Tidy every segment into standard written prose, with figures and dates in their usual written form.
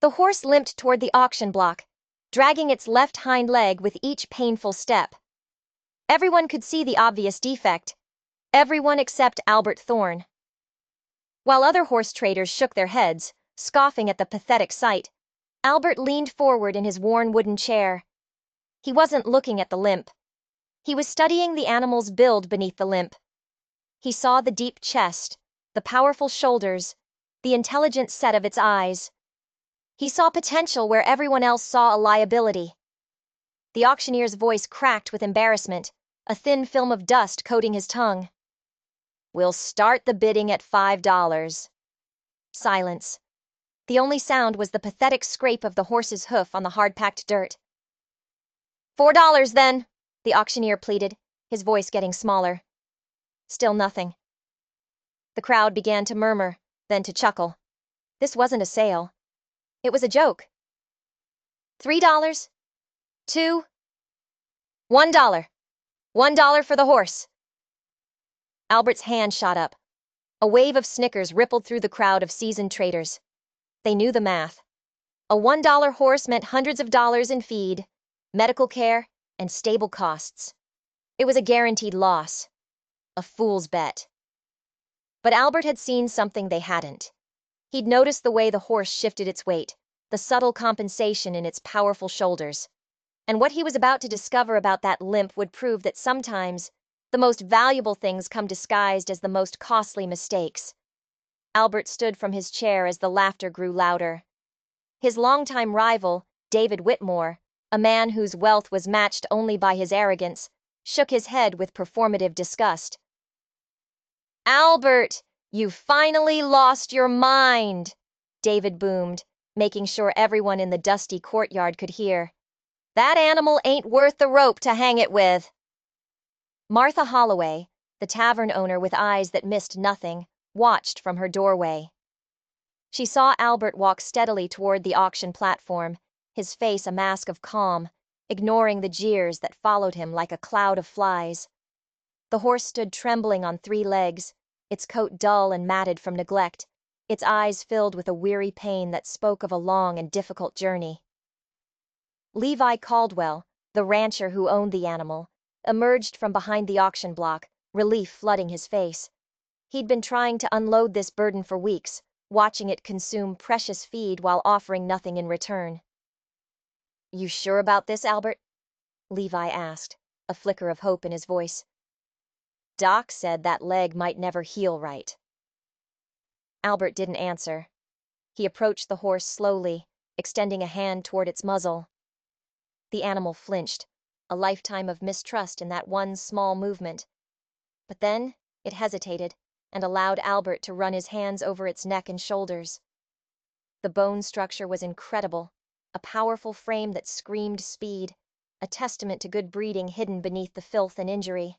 The horse limped toward the auction block, dragging its left hind leg with each painful step. Everyone could see the obvious defect. Everyone except Albert Thorne. While other horse traders shook their heads, scoffing at the pathetic sight, Albert leaned forward in his worn wooden chair. He wasn't looking at the limp. He was studying the animal's build beneath the limp. He saw the deep chest, the powerful shoulders, the intelligent set of its eyes. He saw potential where everyone else saw a liability. The auctioneer's voice cracked with embarrassment, a thin film of dust coating his tongue. "We'll start the bidding at $5. Silence. The only sound was the pathetic scrape of the horse's hoof on the hard-packed dirt. $4 then, the auctioneer pleaded, his voice getting smaller. Still nothing. The crowd began to murmur, then to chuckle. This wasn't a sale. It was a joke. $3? $2? $1. $1 for the horse. Albert's hand shot up. A wave of snickers rippled through the crowd of seasoned traders. They knew the math. A $1 horse meant hundreds of dollars in feed, medical care, and stable costs. It was a guaranteed loss. A fool's bet. But Albert had seen something they hadn't. He'd noticed the way the horse shifted its weight, the subtle compensation in its powerful shoulders. And what he was about to discover about that limp would prove that sometimes the most valuable things come disguised as the most costly mistakes. Albert stood from his chair as the laughter grew louder. His longtime rival, David Whitmore, a man whose wealth was matched only by his arrogance, shook his head with performative disgust. "Albert, you finally lost your mind," David boomed, making sure everyone in the dusty courtyard could hear. "That animal ain't worth the rope to hang it with." Martha Holloway, the tavern owner with eyes that missed nothing, watched from her doorway. She saw Albert walk steadily toward the auction platform, his face a mask of calm, ignoring the jeers that followed him like a cloud of flies. The horse stood trembling on 3 legs, its coat dull and matted from neglect, its eyes filled with a weary pain that spoke of a long and difficult journey. Levi Caldwell, the rancher who owned the animal, emerged from behind the auction block, relief flooding his face. He'd been trying to unload this burden for weeks, watching it consume precious feed while offering nothing in return. "You sure about this, Albert?" Levi asked, a flicker of hope in his voice. "Doc said that leg might never heal right." Albert didn't answer. He approached the horse slowly, extending a hand toward its muzzle. The animal flinched, a lifetime of mistrust in that one small movement. But then it hesitated and allowed Albert to run his hands over its neck and shoulders. The bone structure was incredible, a powerful frame that screamed speed, a testament to good breeding hidden beneath the filth and injury.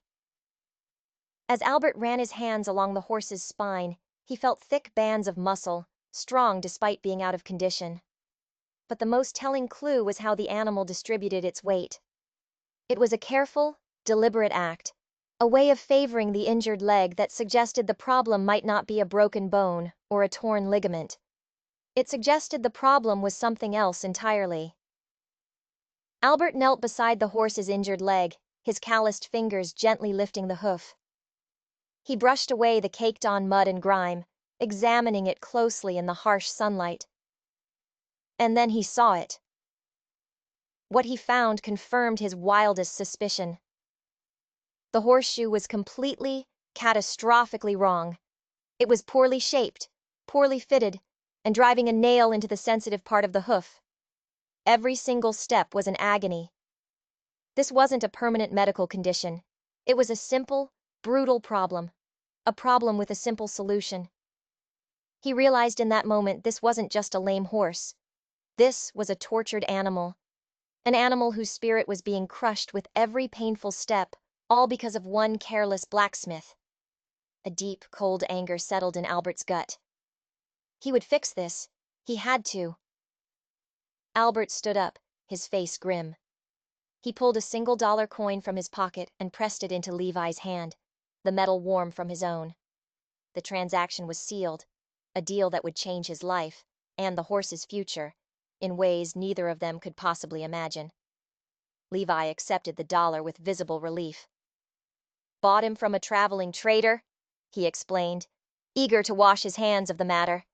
As Albert ran his hands along the horse's spine, he felt thick bands of muscle, strong despite being out of condition. But the most telling clue was how the animal distributed its weight. It was a careful, deliberate act, a way of favoring the injured leg that suggested the problem might not be a broken bone or a torn ligament. It suggested the problem was something else entirely. Albert knelt beside the horse's injured leg, his calloused fingers gently lifting the hoof. He brushed away the caked-on mud and grime, examining it closely in the harsh sunlight. And then he saw it. What he found confirmed his wildest suspicion. The horseshoe was completely, catastrophically wrong. It was poorly shaped, poorly fitted, and driving a nail into the sensitive part of the hoof. Every single step was an agony. This wasn't a permanent medical condition. It was a simple, brutal problem. A problem with a simple solution. He realized in that moment this wasn't just a lame horse. This was a tortured animal. An animal whose spirit was being crushed with every painful step, all because of one careless blacksmith. A deep, cold anger settled in Albert's gut. He would fix this. He had to. Albert stood up, his face grim. He pulled a $1 coin from his pocket and pressed it into Levi's hand, the metal warm from his own. The transaction was sealed, a deal that would change his life, and the horse's future, in ways neither of them could possibly imagine. Levi accepted the dollar with visible relief. "Bought him from a traveling trader," he explained, eager to wash his hands of the matter.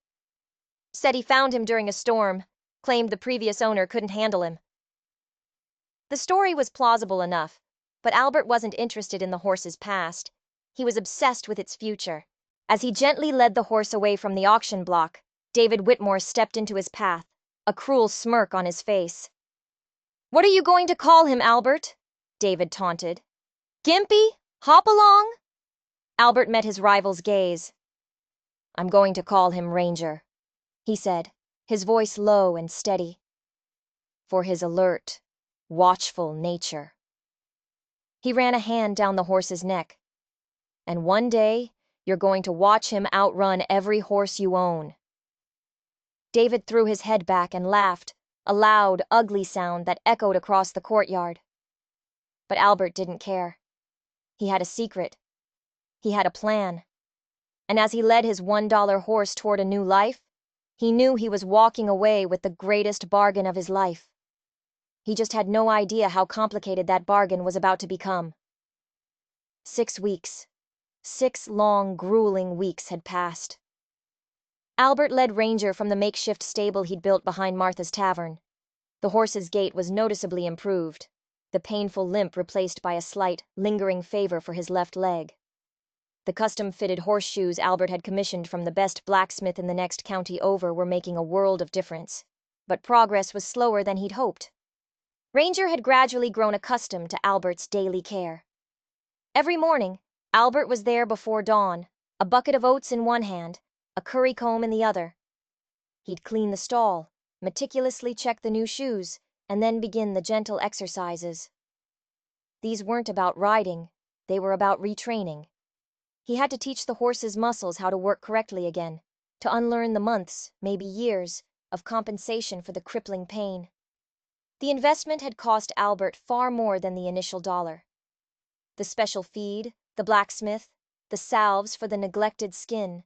"Said he found him during a storm, claimed the previous owner couldn't handle him." The story was plausible enough, but Albert wasn't interested in the horse's past. He was obsessed with its future. As he gently led the horse away from the auction block, David Whitmore stepped into his path, a cruel smirk on his face. "What are you going to call him, Albert?" David taunted. "Gimpy? Hopalong?" Albert met his rival's gaze. "I'm going to call him Ranger," he said, his voice low and steady. "For his alert, watchful nature." He ran a hand down the horse's neck. "And one day, you're going to watch him outrun every horse you own." David threw his head back and laughed, a loud, ugly sound that echoed across the courtyard. But Albert didn't care. He had a secret. He had a plan. And as he led his $1 horse toward a new life, he knew he was walking away with the greatest bargain of his life. He just had no idea how complicated that bargain was about to become. 6 weeks. 6 long, grueling weeks had passed. Albert led Ranger from the makeshift stable he'd built behind Martha's Tavern. The horse's gait was noticeably improved, the painful limp replaced by a slight, lingering favor for his left leg. The custom-fitted horseshoes Albert had commissioned from the best blacksmith in the next county over were making a world of difference, but progress was slower than he'd hoped. Ranger had gradually grown accustomed to Albert's daily care. Every morning, Albert was there before dawn, a bucket of oats in one hand, a curry comb in the other. He'd clean the stall, meticulously check the new shoes, and then begin the gentle exercises. These weren't about riding, they were about retraining. He had to teach the horse's muscles how to work correctly again, to unlearn the months, maybe years, of compensation for the crippling pain. The investment had cost Albert far more than the initial dollar. The special feed, the blacksmith, the salves for the neglected skin,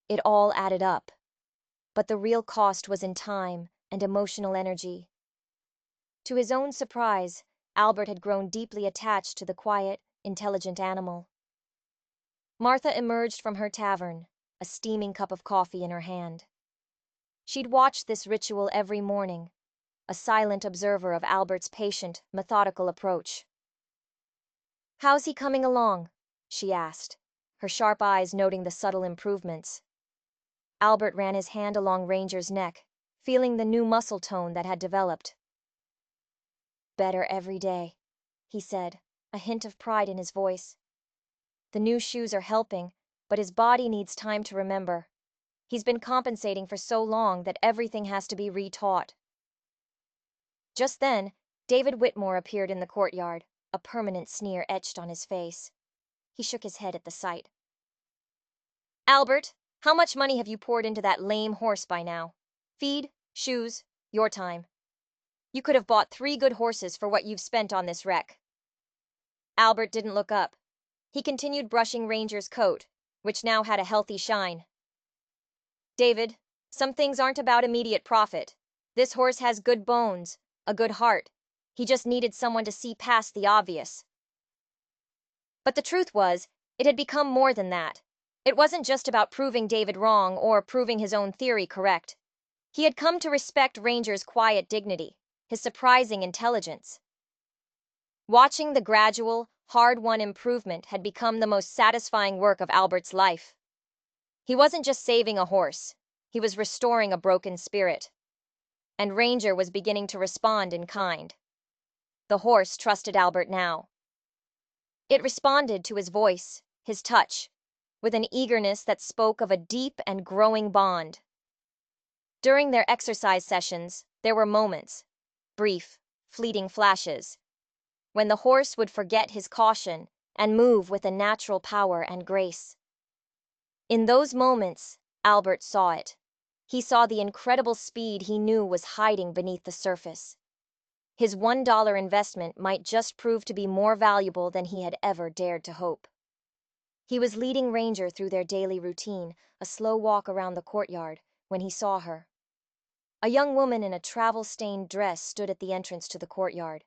it all added up. But the real cost was in time and emotional energy. To his own surprise, Albert had grown deeply attached to the quiet, intelligent animal. Martha emerged from her tavern, a steaming cup of coffee in her hand. She'd watched this ritual every morning, a silent observer of Albert's patient, methodical approach. "How's he coming along?" she asked, her sharp eyes noting the subtle improvements. Albert ran his hand along Ranger's neck, feeling the new muscle tone that had developed. "Better every day," he said, a hint of pride in his voice. "The new shoes are helping, but his body needs time to remember. He's been compensating for so long that everything has to be retaught." Just then, David Whitmore appeared in the courtyard, a permanent sneer etched on his face. He shook his head at the sight. "Albert, how much money have you poured into that lame horse by now? Feed, shoes, your time. You could have bought 3 good horses for what you've spent on this wreck." Albert didn't look up. He continued brushing Ranger's coat, which now had a healthy shine. "David, some things aren't about immediate profit. This horse has good bones, a good heart. He just needed someone to see past the obvious." But the truth was, it had become more than that. It wasn't just about proving David wrong or proving his own theory correct. He had come to respect Ranger's quiet dignity, his surprising intelligence. Watching the gradual, hard-won improvement had become the most satisfying work of Albert's life. He wasn't just saving a horse, he was restoring a broken spirit. And Ranger was beginning to respond in kind. The horse trusted Albert now. It responded to his voice, his touch, with an eagerness that spoke of a deep and growing bond. During their exercise sessions, there were moments, brief, fleeting flashes, when the horse would forget his caution and move with a natural power and grace. In those moments, Albert saw it. He saw the incredible speed he knew was hiding beneath the surface. His $1 investment might just prove to be more valuable than he had ever dared to hope. He was leading Ranger through their daily routine, a slow walk around the courtyard, when he saw her. A young woman in a travel-stained dress stood at the entrance to the courtyard.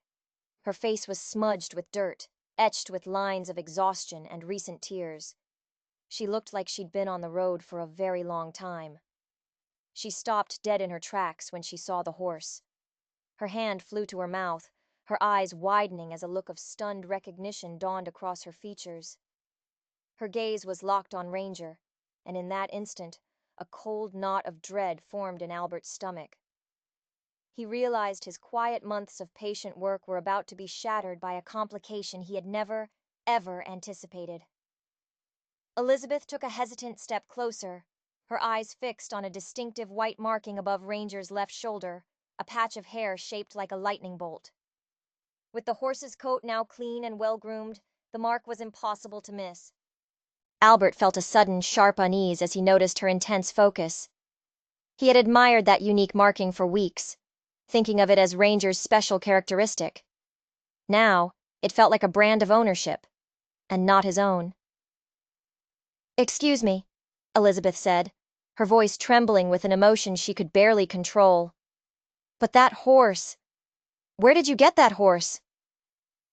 Her face was smudged with dirt, etched with lines of exhaustion and recent tears. She looked like she'd been on the road for a very long time. She stopped dead in her tracks when she saw the horse. Her hand flew to her mouth, her eyes widening as a look of stunned recognition dawned across her features. Her gaze was locked on Ranger, and in that instant, a cold knot of dread formed in Albert's stomach. He realized his quiet months of patient work were about to be shattered by a complication he had never, ever anticipated. Elizabeth took a hesitant step closer, her eyes fixed on a distinctive white marking above Ranger's left shoulder, a patch of hair shaped like a lightning bolt. With the horse's coat now clean and well-groomed, the mark was impossible to miss. Albert felt a sudden, sharp unease as he noticed her intense focus. He had admired that unique marking for weeks, thinking of it as Ranger's special characteristic. Now, it felt like a brand of ownership, and not his own. "Excuse me," Elizabeth said, her voice trembling with an emotion she could barely control. "But that horse... Where did you get that horse?"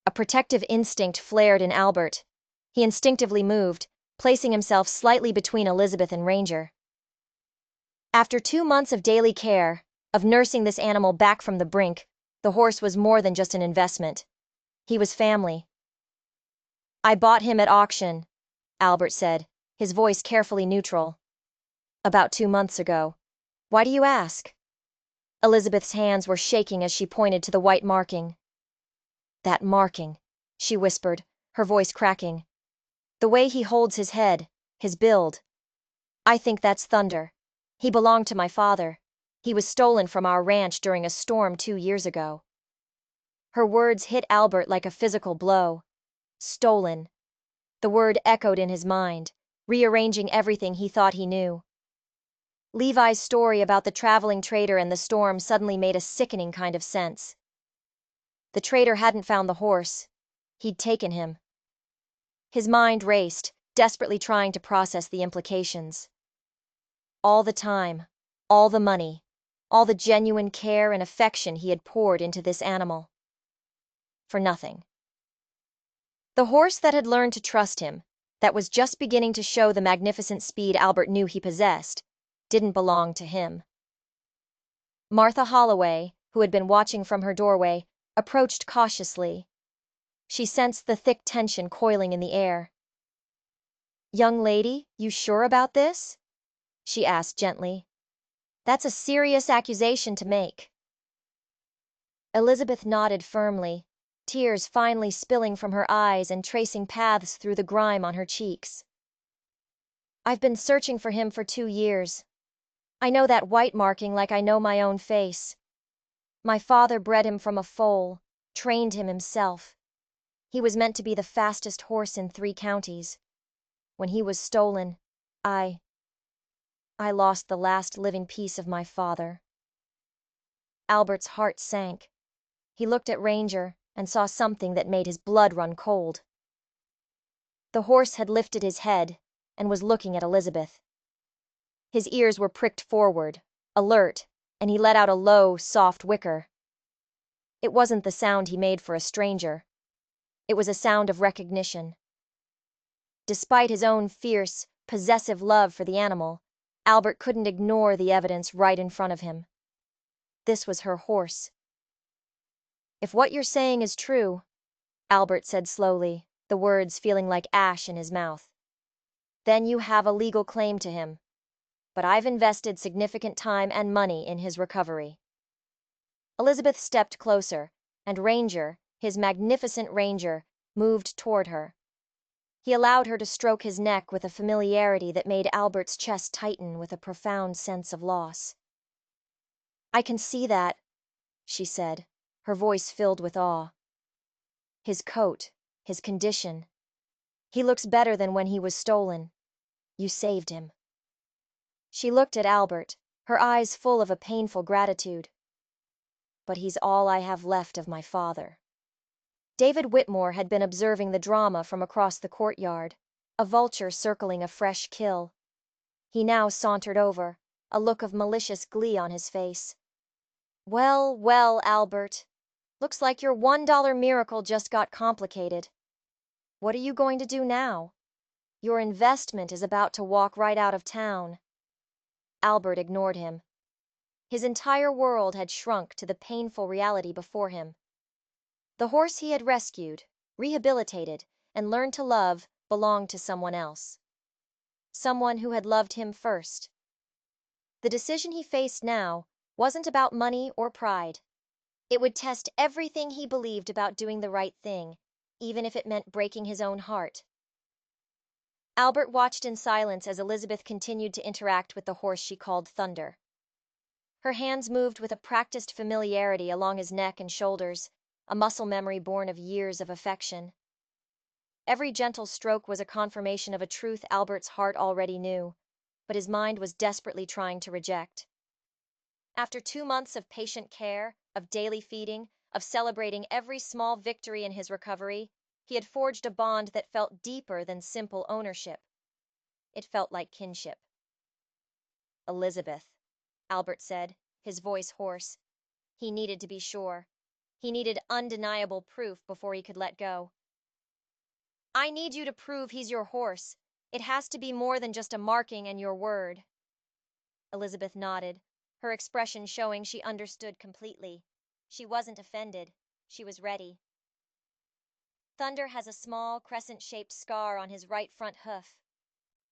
A protective instinct flared in Albert. He instinctively moved, placing himself slightly between Elizabeth and Ranger. After 2 months of daily care, of nursing this animal back from the brink, the horse was more than just an investment. He was family. "I bought him at auction," Albert said, his voice carefully neutral. "About 2 months ago. Why do you ask?" Elizabeth's hands were shaking as she pointed to the white marking. "That marking," she whispered, her voice cracking. "The way he holds his head, his build. I think that's Thunder. He belonged to my father. He was stolen from our ranch during a storm 2 years ago." Her words hit Albert like a physical blow. Stolen. The word echoed in his mind, rearranging everything he thought he knew. Levi's story about the traveling trader and the storm suddenly made a sickening kind of sense. The trader hadn't found the horse. He'd taken him. His mind raced, desperately trying to process the implications. All the time, all the money, all the genuine care and affection he had poured into this animal. For nothing. The horse that had learned to trust him, that was just beginning to show the magnificent speed Albert knew he possessed, didn't belong to him. Martha Holloway, who had been watching from her doorway, approached cautiously. She sensed the thick tension coiling in the air. "Young lady, you sure about this?" she asked gently. "That's a serious accusation to make." Elizabeth nodded firmly, tears finally spilling from her eyes and tracing paths through the grime on her cheeks. "I've been searching for him for 2 years. I know that white marking like I know my own face. My father bred him from a foal, trained him himself. He was meant to be the fastest horse in 3 counties. When he was stolen, I lost the last living piece of my father." Albert's heart sank. He looked at Ranger and saw something that made his blood run cold. The horse had lifted his head and was looking at Elizabeth. His ears were pricked forward, alert, and he let out a low, soft whicker. It wasn't the sound he made for a stranger. It was a sound of recognition. Despite his own fierce, possessive love for the animal, Albert couldn't ignore the evidence right in front of him. This was her horse. "If what you're saying is true," Albert said slowly, the words feeling like ash in his mouth, "then you have a legal claim to him. But I've invested significant time and money in his recovery." Elizabeth stepped closer, and Ranger, his magnificent Ranger, moved toward her. He allowed her to stroke his neck with a familiarity that made Albert's chest tighten with a profound sense of loss. "I can see that," she said, her voice filled with awe. "His coat, his condition. He looks better than when he was stolen. You saved him." She looked at Albert, her eyes full of a painful gratitude. "But he's all I have left of my father." David Whitmore had been observing the drama from across the courtyard, a vulture circling a fresh kill. He now sauntered over, a look of malicious glee on his face. Well, well, Albert. Looks like your $1 miracle just got complicated. What are you going to do now? Your investment is about to walk right out of town. Albert ignored him. His entire world had shrunk to the painful reality before him. The horse he had rescued, rehabilitated, and learned to love belonged to someone else. Someone who had loved him first. The decision he faced now wasn't about money or pride. It would test everything he believed about doing the right thing, even if it meant breaking his own heart. Albert watched in silence as Elizabeth continued to interact with the horse she called Thunder. Her hands moved with a practiced familiarity along his neck and shoulders, a muscle memory born of years of affection. Every gentle stroke was a confirmation of a truth Albert's heart already knew, but his mind was desperately trying to reject. After 2 months of patient care, of daily feeding, of celebrating every small victory in his recovery, he had forged a bond that felt deeper than simple ownership. It felt like kinship. Elizabeth, Albert said, his voice hoarse. He needed to be sure. He needed undeniable proof before he could let go. I need you to prove he's your horse. It has to be more than just a marking and your word. Elizabeth nodded, her expression showing she understood completely. She wasn't offended. She was ready. Thunder has a small, crescent-shaped scar on his right front hoof.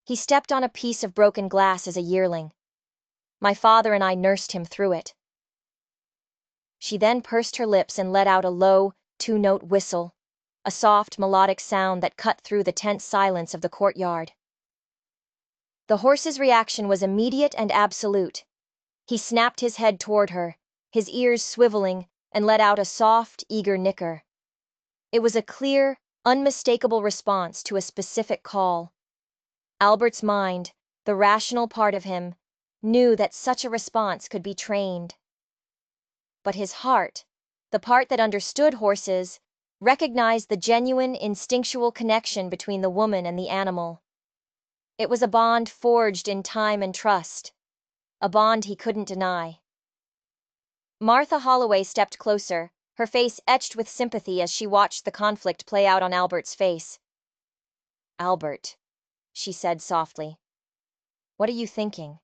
He stepped on a piece of broken glass as a yearling. My father and I nursed him through it. She then pursed her lips and let out a low, two-note whistle, a soft, melodic sound that cut through the tense silence of the courtyard. The horse's reaction was immediate and absolute. He snapped his head toward her, his ears swiveling, and let out a soft, eager nicker. It was a clear, unmistakable response to a specific call. Albert's mind, the rational part of him, knew that such a response could be trained. But his heart, the part that understood horses, recognized the genuine, instinctual connection between the woman and the animal. It was a bond forged in time and trust, a bond he couldn't deny. Martha Holloway stepped closer, her face etched with sympathy as she watched the conflict play out on Albert's face. Albert, she said softly, what are you thinking?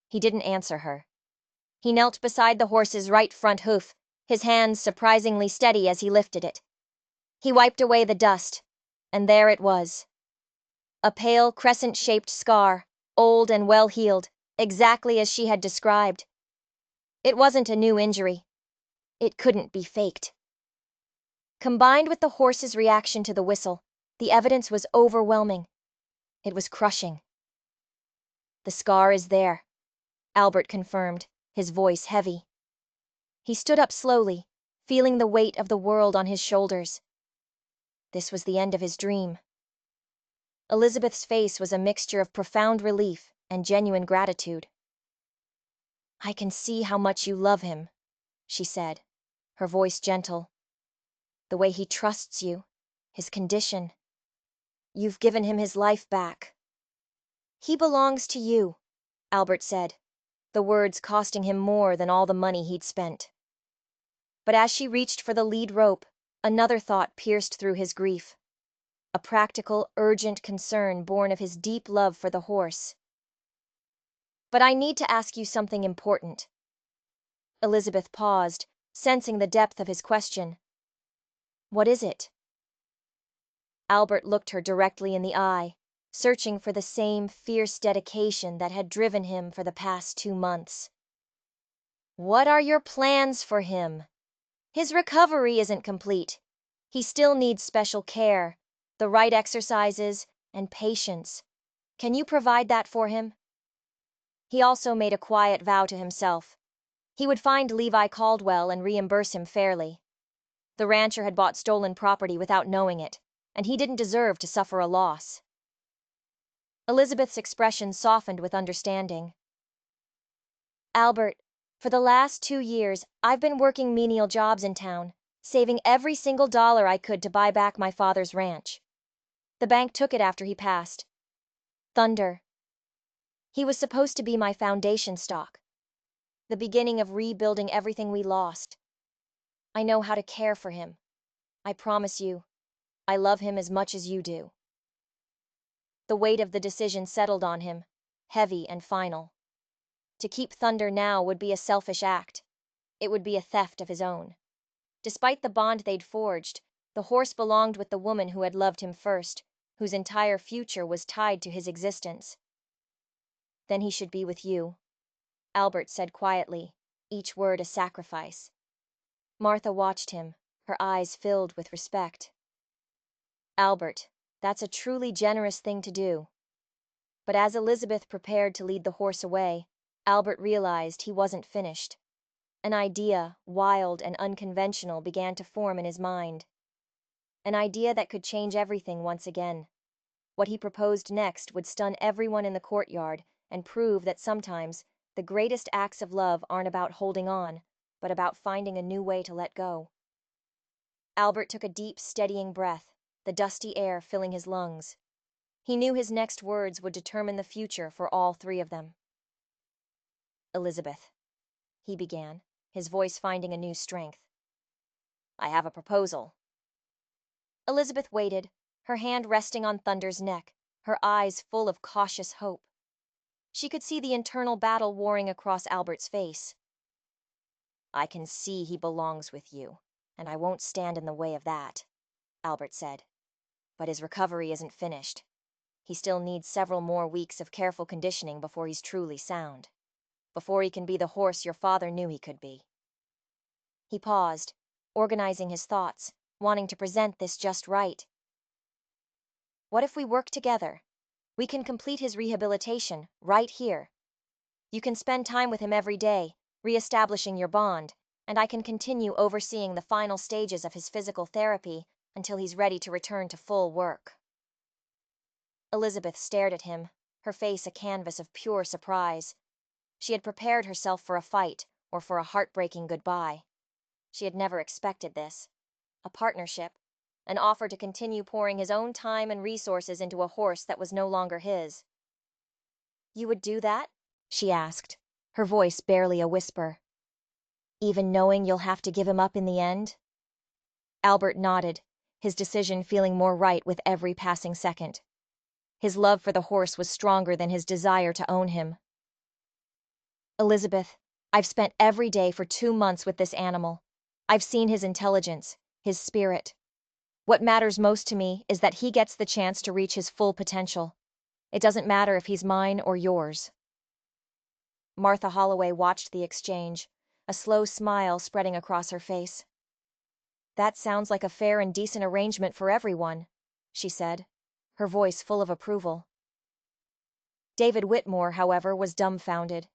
He didn't answer her. He knelt beside the horse's right front hoof, his hands surprisingly steady as he lifted it. He wiped away the dust, and there it was. A pale, crescent-shaped scar, old and well-healed, exactly as she had described. It wasn't a new injury. It couldn't be faked. Combined with the horse's reaction to the whistle, the evidence was overwhelming. It was crushing. The scar is there, Albert confirmed, his voice heavy. He stood up slowly, feeling the weight of the world on his shoulders. This was the end of his dream. Elizabeth's face was a mixture of profound relief and genuine gratitude. I can see how much you love him, she said, her voice gentle. The way he trusts you, his condition. You've given him his life back. He belongs to you, Albert said, the words costing him more than all the money he'd spent. But as she reached for the lead rope, another thought pierced through his grief. A practical, urgent concern born of his deep love for the horse. But I need to ask you something important. Elizabeth paused, sensing the depth of his question. What is it? Albert looked her directly in the eye, searching for the same fierce dedication that had driven him for the past 2 months. What are your plans for him? His recovery isn't complete. He still needs special care, the right exercises, and patience. Can you provide that for him? He also made a quiet vow to himself. He would find Levi Caldwell and reimburse him fairly. The rancher had bought stolen property without knowing it, and he didn't deserve to suffer a loss. Elizabeth's expression softened with understanding. Albert, for the last 2 years, I've been working menial jobs in town, saving every single dollar I could to buy back my father's ranch. The bank took it after he passed. Thunder. He was supposed to be my foundation stock. the beginning of rebuilding everything we lost. I know how to care for him. I promise you, I love him as much as you do." The weight of the decision settled on him, heavy and final. To keep Thunder now would be a selfish act. It would be a theft of his own. Despite the bond they'd forged, the horse belonged with the woman who had loved him first, whose entire future was tied to his existence. "Then he should be with you," Albert said quietly, each word a sacrifice. Martha watched him, her eyes filled with respect. "Albert, that's a truly generous thing to do." But as Elizabeth prepared to lead the horse away, Albert realized he wasn't finished. An idea, wild and unconventional, began to form in his mind. An idea that could change everything once again. What he proposed next would stun everyone in the courtyard and prove that sometimes the greatest acts of love aren't about holding on, but about finding a new way to let go. Albert took a deep, steadying breath, the dusty air filling his lungs. He knew his next words would determine the future for all three of them. "Elizabeth," he began, his voice finding a new strength. "I have a proposal." Elizabeth waited, her hand resting on Thunder's neck, her eyes full of cautious hope. She could see the internal battle warring across Albert's face. "I can see he belongs with you, and I won't stand in the way of that," Albert said. "But his recovery isn't finished. He still needs several more weeks of careful conditioning before he's truly sound. Before he can be the horse your father knew he could be." He paused, organizing his thoughts, wanting to present this just right. "What if we work together? We can complete his rehabilitation, right here. You can spend time with him every day, reestablishing your bond, and I can continue overseeing the final stages of his physical therapy until he's ready to return to full work." Elizabeth stared at him, her face a canvas of pure surprise. She had prepared herself for a fight or for a heartbreaking goodbye. She had never expected this. A partnership, an offer to continue pouring his own time and resources into a horse that was no longer his. "You would do that?" she asked, her voice barely a whisper. "Even knowing you'll have to give him up in the end?" Albert nodded, his decision feeling more right with every passing second. His love for the horse was stronger than his desire to own him. "Elizabeth, I've spent every day for 2 months with this animal. I've seen his intelligence, his spirit. What matters most to me is that he gets the chance to reach his full potential. It doesn't matter if he's mine or yours." Martha Holloway watched the exchange, a slow smile spreading across her face. "That sounds like a fair and decent arrangement for everyone," she said, her voice full of approval. David Whitmore, however, was dumbfounded.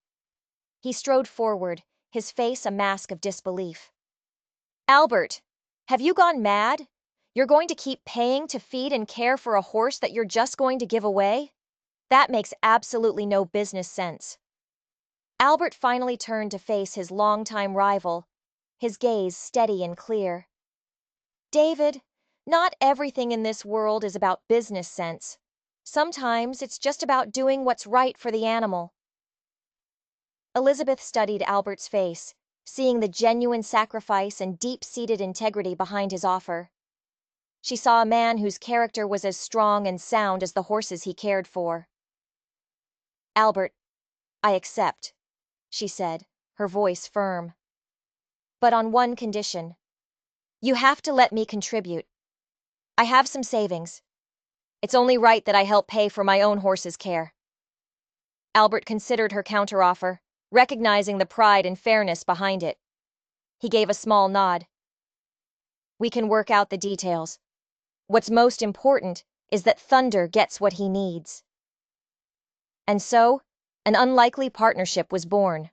He strode forward, his face a mask of disbelief. "Albert, have you gone mad? You're going to keep paying to feed and care for a horse that you're just going to give away? That makes absolutely no business sense." Albert finally turned to face his longtime rival, his gaze steady and clear. "David, not everything in this world is about business sense. Sometimes it's just about doing what's right for the animal." Elizabeth studied Albert's face, seeing the genuine sacrifice and deep-seated integrity behind his offer. She saw a man whose character was as strong and sound as the horses he cared for. "Albert, I accept," she said, her voice firm. "But on one condition. You have to let me contribute. I have some savings. It's only right that I help pay for my own horse's care." Albert considered her counteroffer, recognizing the pride and fairness behind it. He gave a small nod. "We can work out the details. What's most important is that Thunder gets what he needs." And so, an unlikely partnership was born.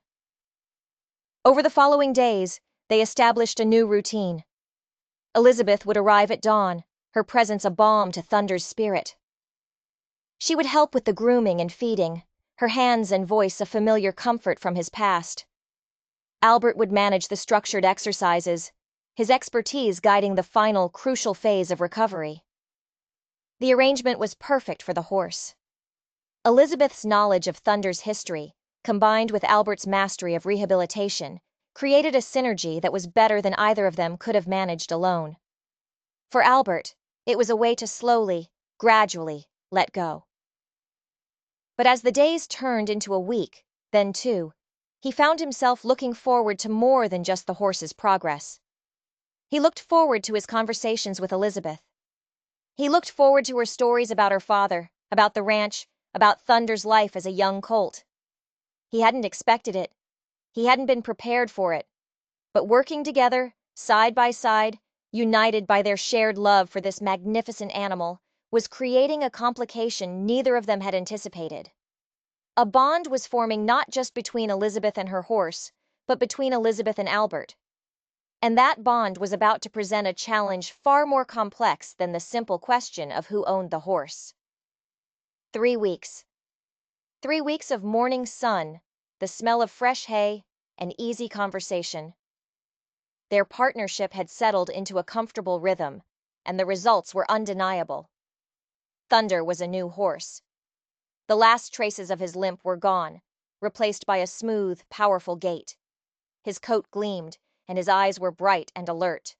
Over the following days, they established a new routine. Elizabeth would arrive at dawn, her presence a balm to Thunder's spirit. She would help with the grooming and feeding, her hands and voice a familiar comfort from his past. Albert would manage the structured exercises, his expertise guiding the final, crucial phase of recovery. The arrangement was perfect for the horse. Elizabeth's knowledge of Thunder's history, combined with Albert's mastery of rehabilitation, created a synergy that was better than either of them could have managed alone. For Albert, it was a way to slowly, gradually, let go. But as the days turned into a week, then two, he found himself looking forward to more than just the horse's progress. He looked forward to his conversations with Elizabeth. He looked forward to her stories about her father, about the ranch, about Thunder's life as a young colt. He hadn't expected it. He hadn't been prepared for it. But working together, side by side, united by their shared love for this magnificent animal, was creating a complication neither of them had anticipated. A bond was forming not just between Elizabeth and her horse, but between Elizabeth and Albert. And that bond was about to present a challenge far more complex than the simple question of who owned the horse. 3 weeks. 3 weeks of morning sun, the smell of fresh hay, and easy conversation. Their partnership had settled into a comfortable rhythm, and the results were undeniable. Thunder was a new horse. The last traces of his limp were gone, replaced by a smooth, powerful gait. His coat gleamed, and his eyes were bright and alert.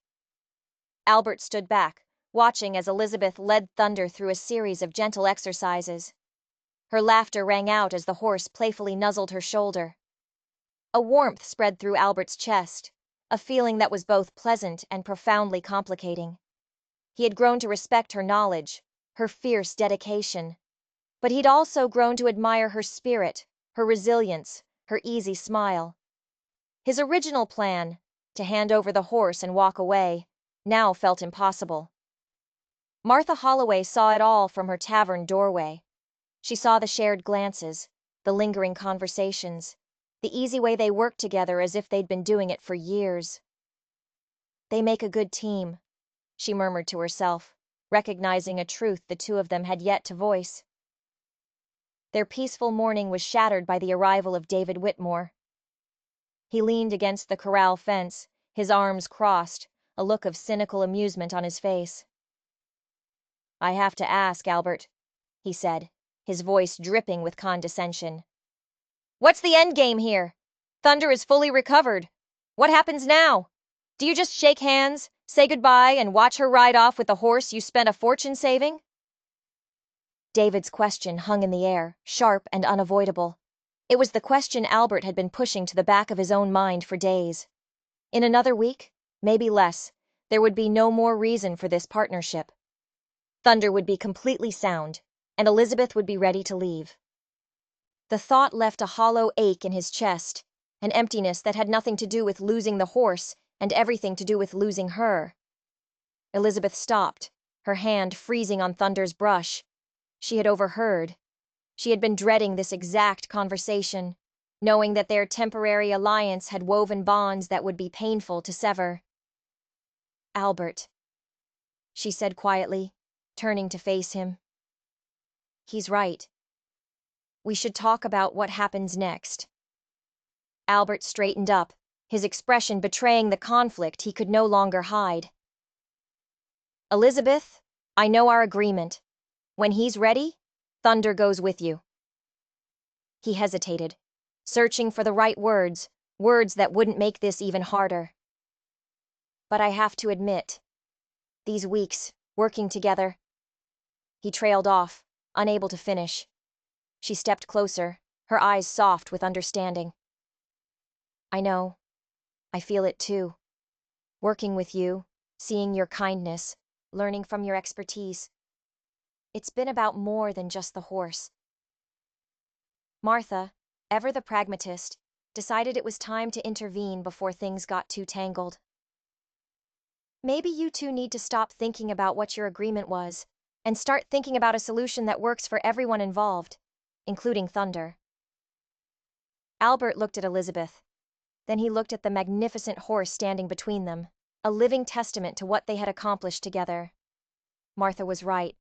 Albert stood back, watching as Elizabeth led Thunder through a series of gentle exercises. Her laughter rang out as the horse playfully nuzzled her shoulder. A warmth spread through Albert's chest, a feeling that was both pleasant and profoundly complicating. He had grown to respect her knowledge, her fierce dedication. But he'd also grown to admire her spirit, her resilience, her easy smile. His original plan, to hand over the horse and walk away, now felt impossible. Martha Holloway saw it all from her tavern doorway. She saw the shared glances, the lingering conversations, the easy way they worked together as if they'd been doing it for years. "They make a good team," she murmured to herself, recognizing a truth the two of them had yet to voice. Their peaceful morning was shattered by the arrival of David Whitmore. He leaned against the corral fence, his arms crossed, a look of cynical amusement on his face. "I have to ask, Albert," he said, his voice dripping with condescension. "What's the end game here? Thunder is fully recovered. What happens now? Do you just shake hands, say goodbye, and watch her ride off with the horse you spent a fortune saving?" David's question hung in the air, sharp and unavoidable. It was the question Albert had been pushing to the back of his own mind for days. In another week, maybe less, there would be no more reason for this partnership. Thunder would be completely sound, and Elizabeth would be ready to leave. The thought left a hollow ache in his chest, an emptiness that had nothing to do with losing the horse and everything to do with losing her. Elizabeth stopped, her hand freezing on Thunder's brush. She had overheard. She had been dreading this exact conversation, knowing that their temporary alliance had woven bonds that would be painful to sever. "Albert," she said quietly, turning to face him. "He's right. We should talk about what happens next." Albert straightened up, his expression betraying the conflict he could no longer hide. "Elizabeth, I know our agreement. When he's ready, Thunder goes with you." He hesitated, searching for the right words, words that wouldn't make this even harder. "But I have to admit, these weeks, working together..." He trailed off, unable to finish. She stepped closer, her eyes soft with understanding. "I know. I feel it too. Working with you, seeing your kindness, learning from your expertise. It's been about more than just the horse." Martha, ever the pragmatist, decided it was time to intervene before things got too tangled. "Maybe you two need to stop thinking about what your agreement was and start thinking about a solution that works for everyone involved, including Thunder." Albert looked at Elizabeth. Then he looked at the magnificent horse standing between them, a living testament to what they had accomplished together. Martha was right.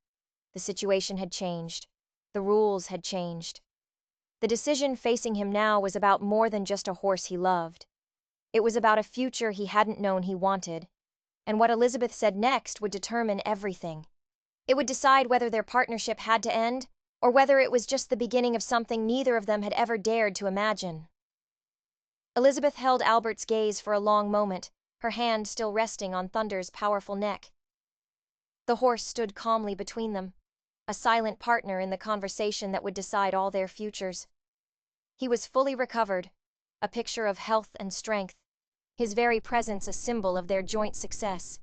The situation had changed. The rules had changed. The decision facing him now was about more than just a horse he loved. It was about a future he hadn't known he wanted. And what Elizabeth said next would determine everything. It would decide whether their partnership had to end, or whether it was just the beginning of something neither of them had ever dared to imagine. Elizabeth held Albert's gaze for a long moment, her hand still resting on Thunder's powerful neck. The horse stood calmly between them, a silent partner in the conversation that would decide all their futures. He was fully recovered, a picture of health and strength, his very presence a symbol of their joint success.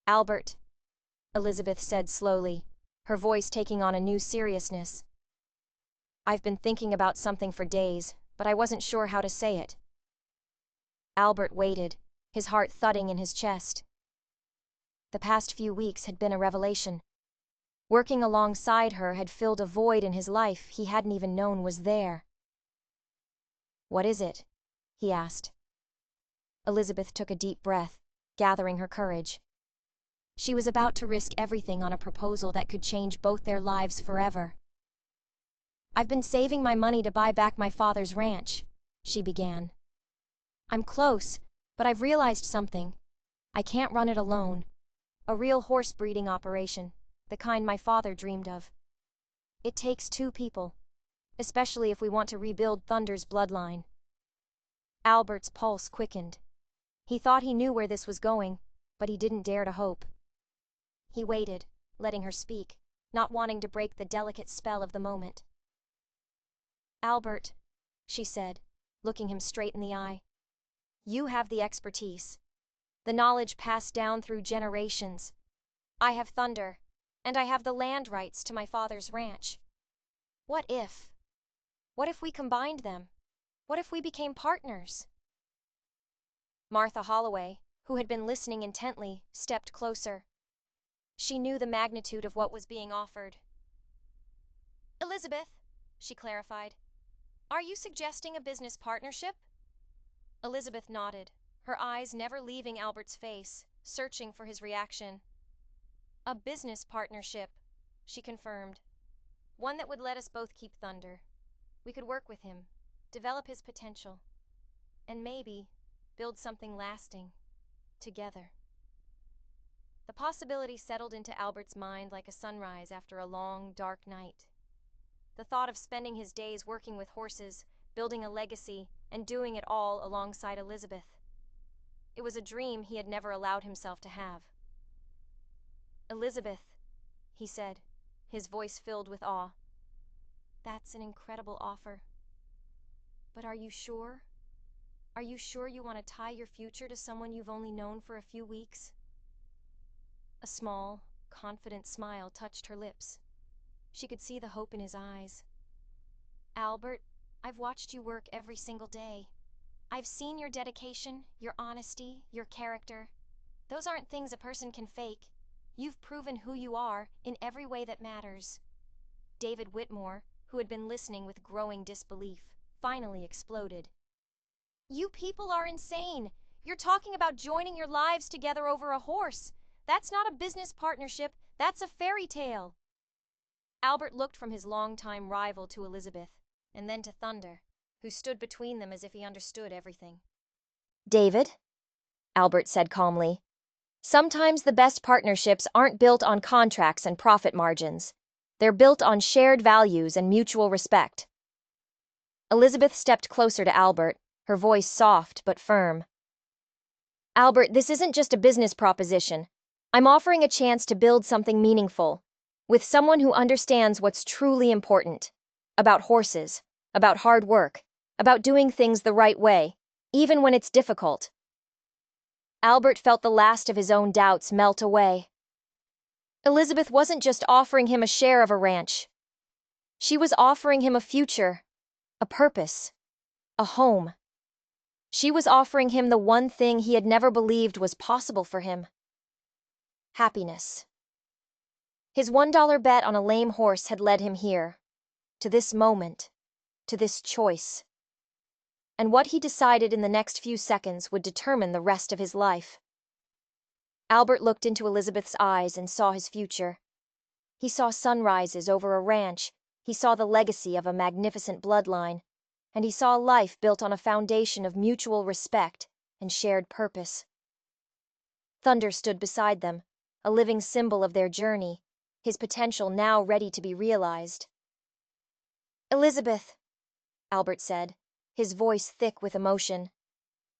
"Albert," Elizabeth said slowly, her voice taking on a new seriousness. "I've been thinking about something for days, but I wasn't sure how to say it." Albert waited, his heart thudding in his chest. The past few weeks had been a revelation. Working alongside her had filled a void in his life he hadn't even known was there. "What is it?" he asked. Elizabeth took a deep breath, gathering her courage. She was about to risk everything on a proposal that could change both their lives forever. "I've been saving my money to buy back my father's ranch," she began. "I'm close, but I've realized something. I can't run it alone. A real horse breeding operation, the kind my father dreamed of. It takes two people, especially if we want to rebuild Thunder's bloodline." Albert's pulse quickened. He thought he knew where this was going, but he didn't dare to hope. He waited, letting her speak, not wanting to break the delicate spell of the moment. "Albert," she said, looking him straight in the eye, "you have the expertise, the knowledge passed down through generations. I have Thunder, and I have the land rights to my father's ranch. What if? What if we combined them? What if we became partners?" Martha Holloway, who had been listening intently, stepped closer. She knew the magnitude of what was being offered. "Elizabeth," she clarified, "are you suggesting a business partnership?" Elizabeth nodded, her eyes never leaving Albert's face, searching for his reaction. "A business partnership," she confirmed. "One that would let us both keep Thunder. We could work with him, develop his potential, and maybe build something lasting, together." The possibility settled into Albert's mind like a sunrise after a long, dark night. The thought of spending his days working with horses, building a legacy, and doing it all alongside Elizabeth. It was a dream he had never allowed himself to have. "Elizabeth," he said, his voice filled with awe, "that's an incredible offer. But are you sure? Are you sure you want to tie your future to someone you've only known for a few weeks?" A small, confident smile touched her lips. She could see the hope in his eyes. "Albert, I've watched you work every single day. I've seen your dedication, your honesty, your character. Those aren't things a person can fake. You've proven who you are in every way that matters." David Whitmore, who had been listening with growing disbelief, finally exploded. "You people are insane. You're talking about joining your lives together over a horse. That's not a business partnership, that's a fairy tale." Albert looked from his longtime rival to Elizabeth, and then to Thunder, who stood between them as if he understood everything. "David," Albert said calmly, "sometimes the best partnerships aren't built on contracts and profit margins. They're built on shared values and mutual respect." Elizabeth stepped closer to Albert, her voice soft but firm. "Albert, this isn't just a business proposition. I'm offering a chance to build something meaningful, with someone who understands what's truly important. About horses, about hard work, about doing things the right way, even when it's difficult." Albert felt the last of his own doubts melt away. Elizabeth wasn't just offering him a share of a ranch. She was offering him a future, a purpose, a home. She was offering him the one thing he had never believed was possible for him: happiness. His $1 bet on a lame horse had led him here, to this moment, to this choice. And what he decided in the next few seconds would determine the rest of his life. Albert looked into Elizabeth's eyes and saw his future. He saw sunrises over a ranch, he saw the legacy of a magnificent bloodline, and he saw a life built on a foundation of mutual respect and shared purpose. Thunder stood beside them, a living symbol of their journey, his potential now ready to be realized. "Elizabeth," Albert said, his voice thick with emotion,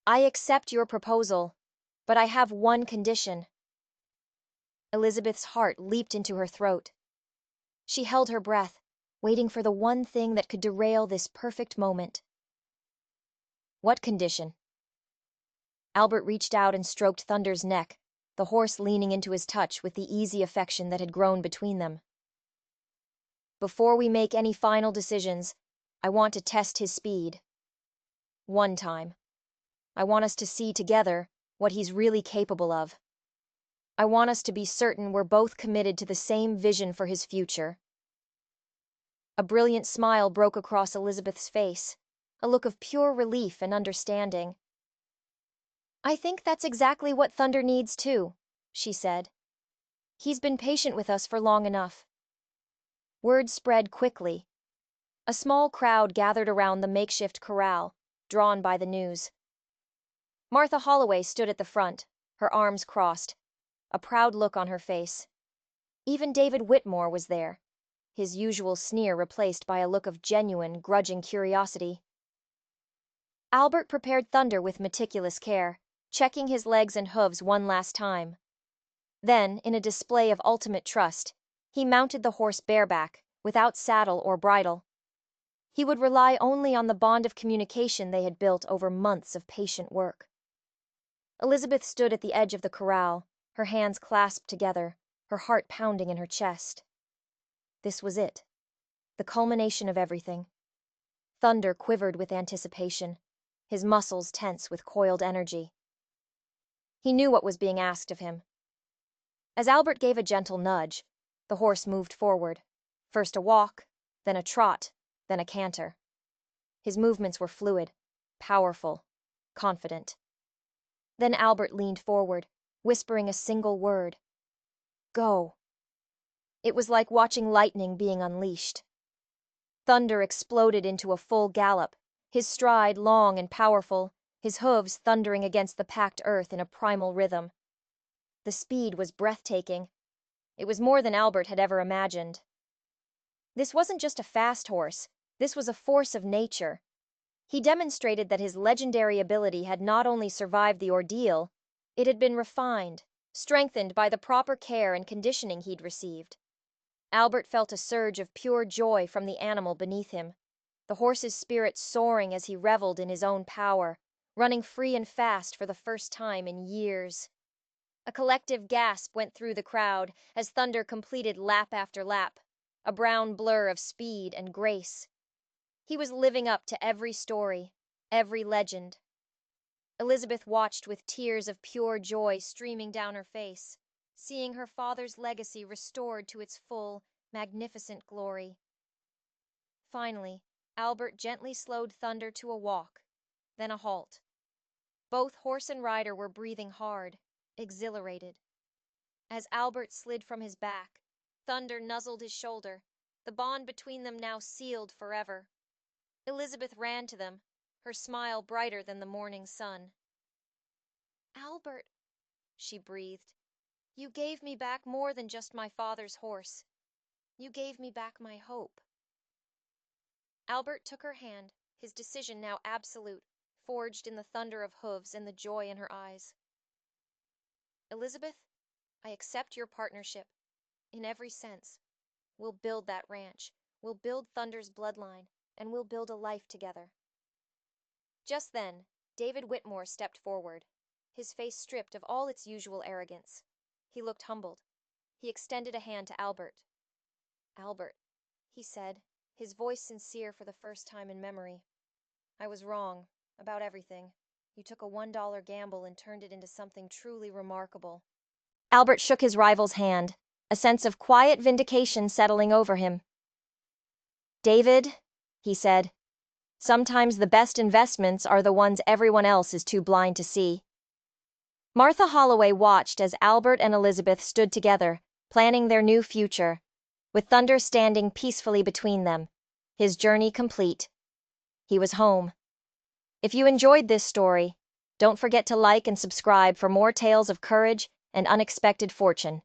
"I accept your proposal, but I have one condition." Elizabeth's heart leaped into her throat. She held her breath, waiting for the one thing that could derail this perfect moment. "What condition?" Albert reached out and stroked Thunder's neck, the horse leaning into his touch with the easy affection that had grown between them. "Before we make any final decisions, I want to test his speed. One time. I want us to see together what he's really capable of. I want us to be certain we're both committed to the same vision for his future." A brilliant smile broke across Elizabeth's face, a look of pure relief and understanding. "I think that's exactly what Thunder needs too," she said. "He's been patient with us for long enough." Word spread quickly. A small crowd gathered around the makeshift corral, drawn by the news. Martha Holloway stood at the front, her arms crossed, a proud look on her face. Even David Whitmore was there, his usual sneer replaced by a look of genuine, grudging curiosity. Albert prepared Thunder with meticulous care, checking his legs and hooves one last time. Then, in a display of ultimate trust, he mounted the horse bareback, without saddle or bridle. He would rely only on the bond of communication they had built over months of patient work. Elizabeth stood at the edge of the corral, her hands clasped together, her heart pounding in her chest. This was it, the culmination of everything. Thunder quivered with anticipation, his muscles tense with coiled energy. He knew what was being asked of him. As Albert gave a gentle nudge, the horse moved forward, first a walk, then a trot, then a canter. His movements were fluid, powerful, confident. Then Albert leaned forward, whispering a single word. "Go." It was like watching lightning being unleashed. Thunder exploded into a full gallop, his stride long and powerful, his hooves thundering against the packed earth in a primal rhythm. The speed was breathtaking. It was more than Albert had ever imagined. This wasn't just a fast horse, this was a force of nature. He demonstrated that his legendary ability had not only survived the ordeal, it had been refined, strengthened by the proper care and conditioning he'd received. Albert felt a surge of pure joy from the animal beneath him, the horse's spirit soaring as he reveled in his own power, running free and fast for the first time in years. A collective gasp went through the crowd as Thunder completed lap after lap, a brown blur of speed and grace. He was living up to every story, every legend. Elizabeth watched with tears of pure joy streaming down her face, seeing her father's legacy restored to its full, magnificent glory. Finally, Albert gently slowed Thunder to a walk, then a halt. Both horse and rider were breathing hard, exhilarated. As Albert slid from his back, Thunder nuzzled his shoulder, the bond between them now sealed forever. Elizabeth ran to them, her smile brighter than the morning sun. "Albert," she breathed, "you gave me back more than just my father's horse. You gave me back my hope." Albert took her hand, his decision now absolute, forged in the thunder of hooves and the joy in her eyes. "Elizabeth, I accept your partnership, in every sense. We'll build that ranch, we'll build Thunder's bloodline, and we'll build a life together." Just then, David Whitmore stepped forward, his face stripped of all its usual arrogance. He looked humbled. He extended a hand to Albert. "Albert," he said, his voice sincere for the first time in memory. "I was wrong, about everything. You took a $1 gamble and turned it into something truly remarkable." Albert shook his rival's hand, a sense of quiet vindication settling over him. "David," he said, "sometimes the best investments are the ones everyone else is too blind to see." Martha Holloway watched as Albert and Elizabeth stood together, planning their new future, with Thunder standing peacefully between them, his journey complete. He was home. If you enjoyed this story, don't forget to like and subscribe for more tales of courage and unexpected fortune.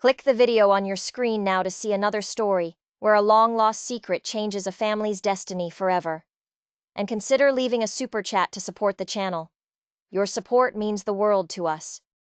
Click the video on your screen now to see another story where a long-lost secret changes a family's destiny forever. And consider leaving a super chat to support the channel. Your support means the world to us.